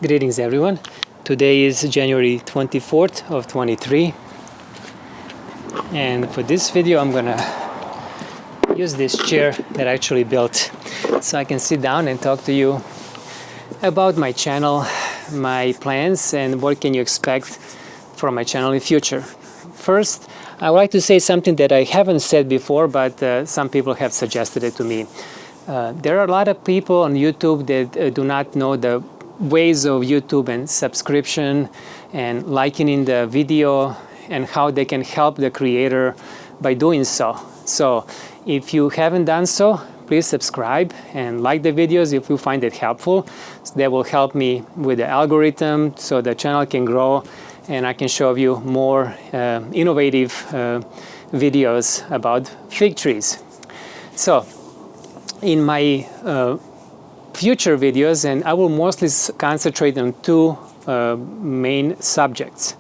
Greetings everyone. Today is January 24th of 23, and for this video I'm gonna use this chair that I actually built so I can sit down and talk to you about my channel, my plans, and what can you expect from my channel in future. First, I would like to say something that I haven't said before, but some people have suggested it to me. There are a lot of people on YouTube that do not know the ways of YouTube and subscription and liking in the video and how they can help the creator by doing so. So if you haven't done so, please subscribe and like the videos if you find it helpful. So that will help me with the algorithm so the channel can grow and I can show you more innovative videos about fig trees. So in my future videos, and I will mostly concentrate on two main subjects.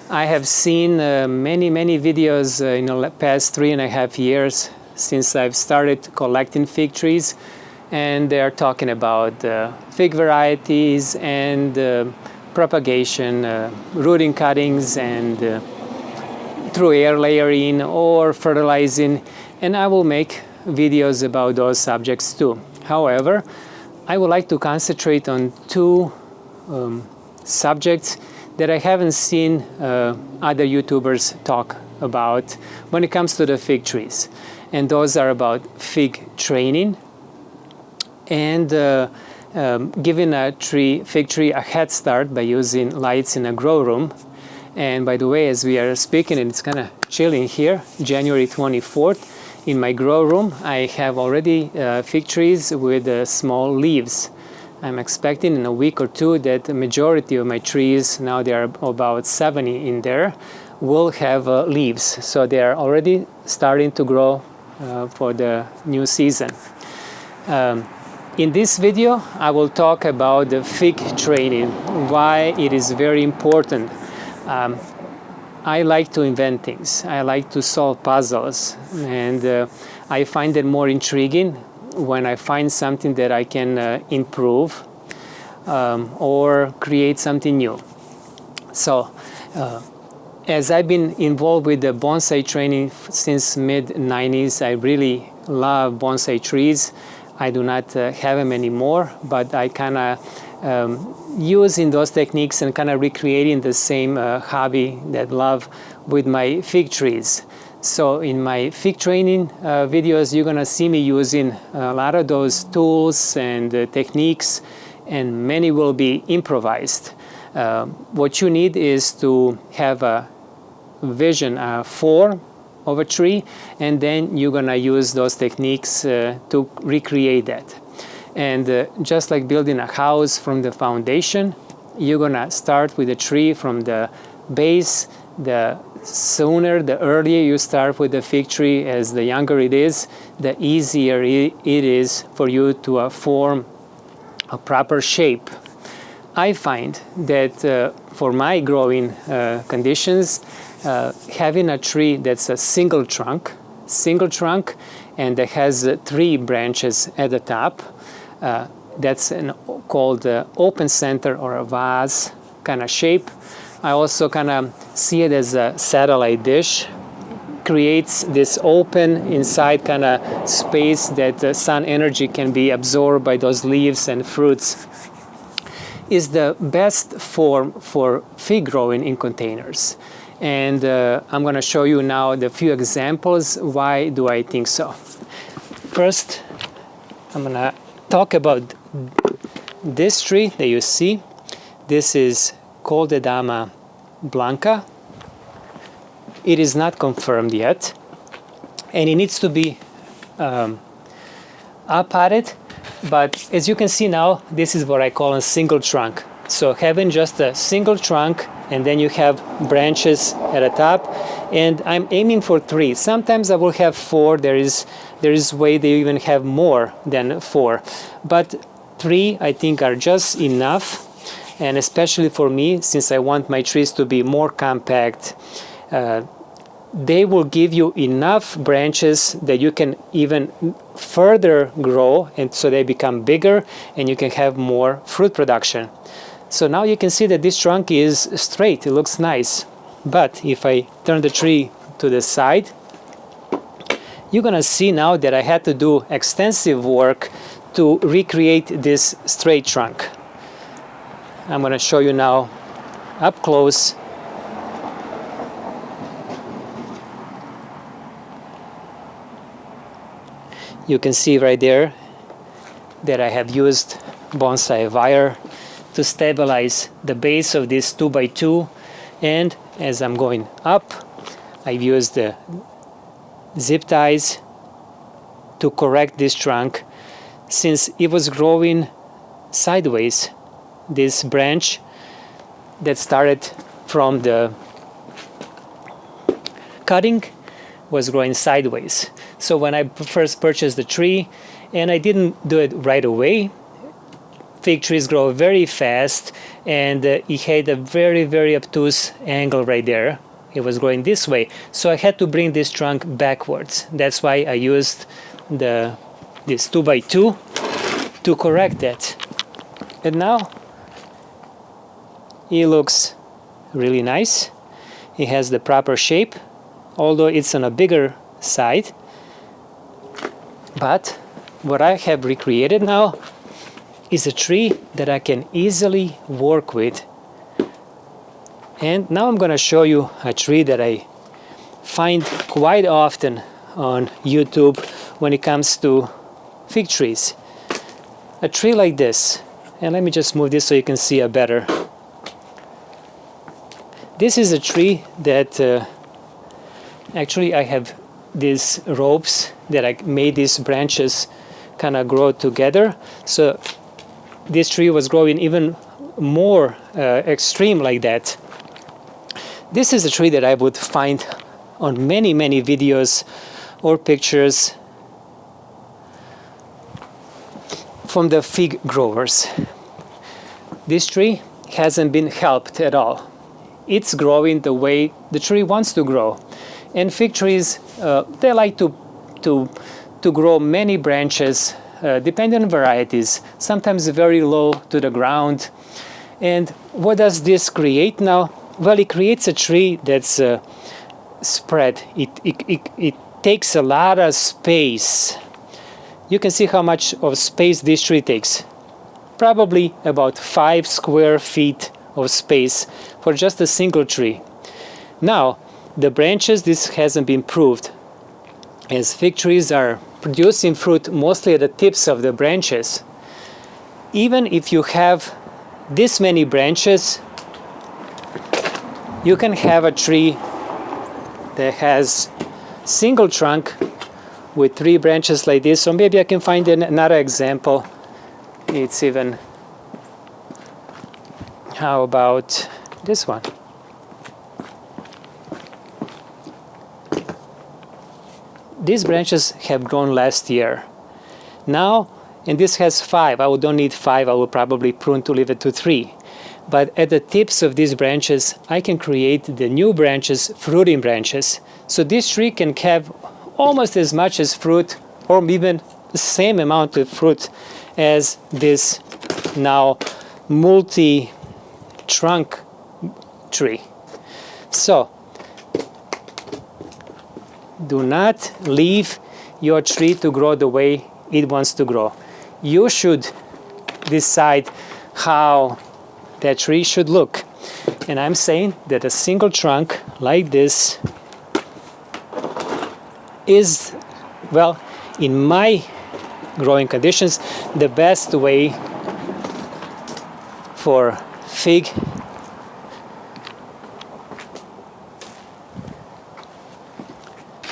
I have seen many videos in the past 3.5 years since I've started collecting fig trees, and they're talking about fig varieties and propagation, rooting cuttings, and through air layering or fertilizing, and I will make videos about those subjects too. However, I would like to concentrate on two subjects that I haven't seen other YouTubers talk about when it comes to the fig trees. And those are about fig training and giving a fig tree a head start by using lights in a grow room. And by the way, as we are speaking, and it's kind of chilly here, January 24th, in my grow room, I have already fig trees with small leaves. I'm expecting in a week or two that the majority of my trees, now there are about 70 in there, will have leaves. So they are already starting to grow for the new season. In this video, I will talk about the fig training, why it is very important. I like to invent things. I like to solve puzzles, and I find it more intriguing when I find something that I can improve or create something new. So, as I've been involved with the bonsai training since mid-90s, I really love bonsai trees. I do not have them anymore, but I kind of using those techniques and kind of recreating the same hobby that love with my fig trees. So in my fig training videos, you're gonna see me using a lot of those tools and techniques, and many will be improvised. What you need is to have a vision, a form of a tree, and then you're gonna use those techniques to recreate that. And just like building a house from the foundation, you're gonna start with a tree from the base. The sooner, the earlier you start with the fig tree, as the younger it is, the easier it is for you to form a proper shape. I find that for my growing conditions, having a tree that's a single trunk, and that has 3 branches at the top, that's called open center or a vase kind of shape. I also kind of see it as a satellite dish. Creates this open inside kind of space that sun energy can be absorbed by those leaves and fruits. Is the best form for fig growing in containers. And I'm going to show you now the few examples. Why do I think so? First, I'm going to talk about this tree that you see. This is Coldedama blanca. It is not confirmed yet, and it needs to be up-potted. But as you can see now, this is what I call a single trunk. So having just a single trunk, and then you have branches at the top, and I'm aiming for 3. Sometimes I will have 4. There is way they even have more than 4, but 3 I think are just enough. And especially for me, since I want my trees to be more compact, they will give you enough branches that you can even further grow, and so they become bigger and you can have more fruit production. So now you can see that this trunk is straight, it looks nice. But if I turn the tree to the side, you're gonna see now that I had to do extensive work to recreate this straight trunk. I'm gonna show you now up close. You can see right there that I have used bonsai wire to stabilize the base of this 2x2, and as I'm going up, I've used the zip ties to correct this trunk since it was growing sideways. This branch that started from the cutting was growing sideways. So when I first purchased the tree, and I didn't do it right away, fig trees grow very fast, and it had a very, very obtuse angle right there. It was growing this way, so I had to bring this trunk backwards. That's why I used this 2x2 to correct that. And now it looks really nice. It has the proper shape, although it's on a bigger side. But what I have recreated now is a tree that I can easily work with. And now I'm going to show you a tree that I find quite often on YouTube when it comes to fig trees. A tree like this. And let me just move this so you can see it better. This is a tree that actually I have these ropes that I made these branches kind of grow together. So this tree was growing even more extreme like that. This is a tree that I would find on many, many videos or pictures from the fig growers. This tree hasn't been helped at all. It's growing the way the tree wants to grow. And fig trees, they like to grow many branches, depending on varieties, sometimes very low to the ground. And what does this create now? Well, it creates a tree that's spread. It takes a lot of space. You can see how much of space this tree takes. Probably about 5 square feet of space for just a single tree. Now, the branches, this hasn't been proved, as fig trees are producing fruit mostly at the tips of the branches. Even if you have this many branches, you can have a tree that has single trunk with 3 branches like this. So maybe I can find another example. It's even, how about this one? These branches have grown last year. Now, and this has 5. I don't need 5. I will probably prune to leave it to 3. But at the tips of these branches, I can create the new branches, fruiting branches. So this tree can have almost as much as fruit, or even the same amount of fruit as this now multi-trunk tree. So, do not leave your tree to grow the way it wants to grow. You should decide how that tree should look. And I'm saying that a single trunk like this is, well, in my growing conditions, the best way for fig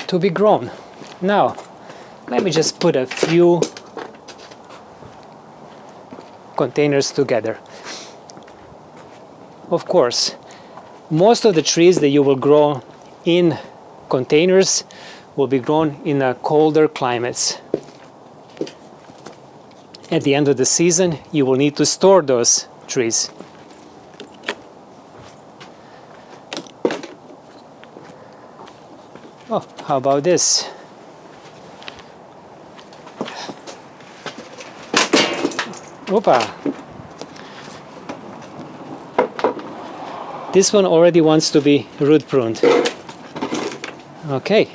to be grown. Now, let me just put a few containers together. Of course, most of the trees that you will grow in containers will be grown in colder climates. At the end of the season, you will need to store those trees. Oh, how about this? Opa! This one already wants to be root pruned. Okay.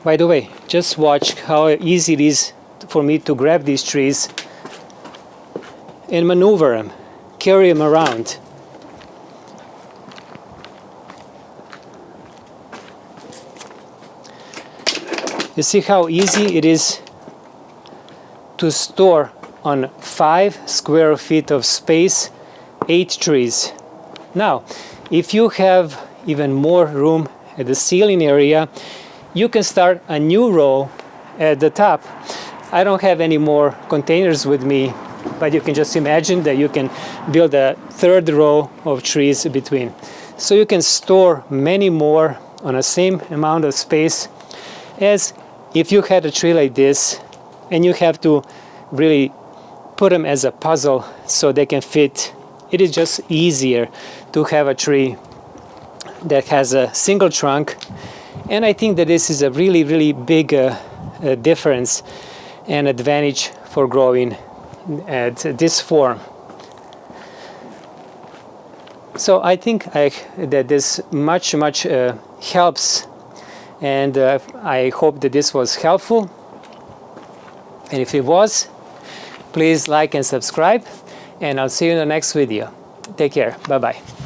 By the way, just watch how easy it is for me to grab these trees and maneuver them, carry them around. You see how easy it is to store on 5 square feet of space 8 trees. Now, if you have even more room at the ceiling area, you can start a new row at the top. I don't have any more containers with me, but you can just imagine that you can build a 3rd row of trees between. So you can store many more on the same amount of space as if you had a tree like this, and you have to really put them as a puzzle so they can fit. It is just easier to have a tree that has a single trunk, and I think that this is a really big difference and advantage for growing at this form. So I think that this much helps, and I hope that this was helpful. And if it was, please like and subscribe, and I'll see you in the next video. Take care. Bye-bye.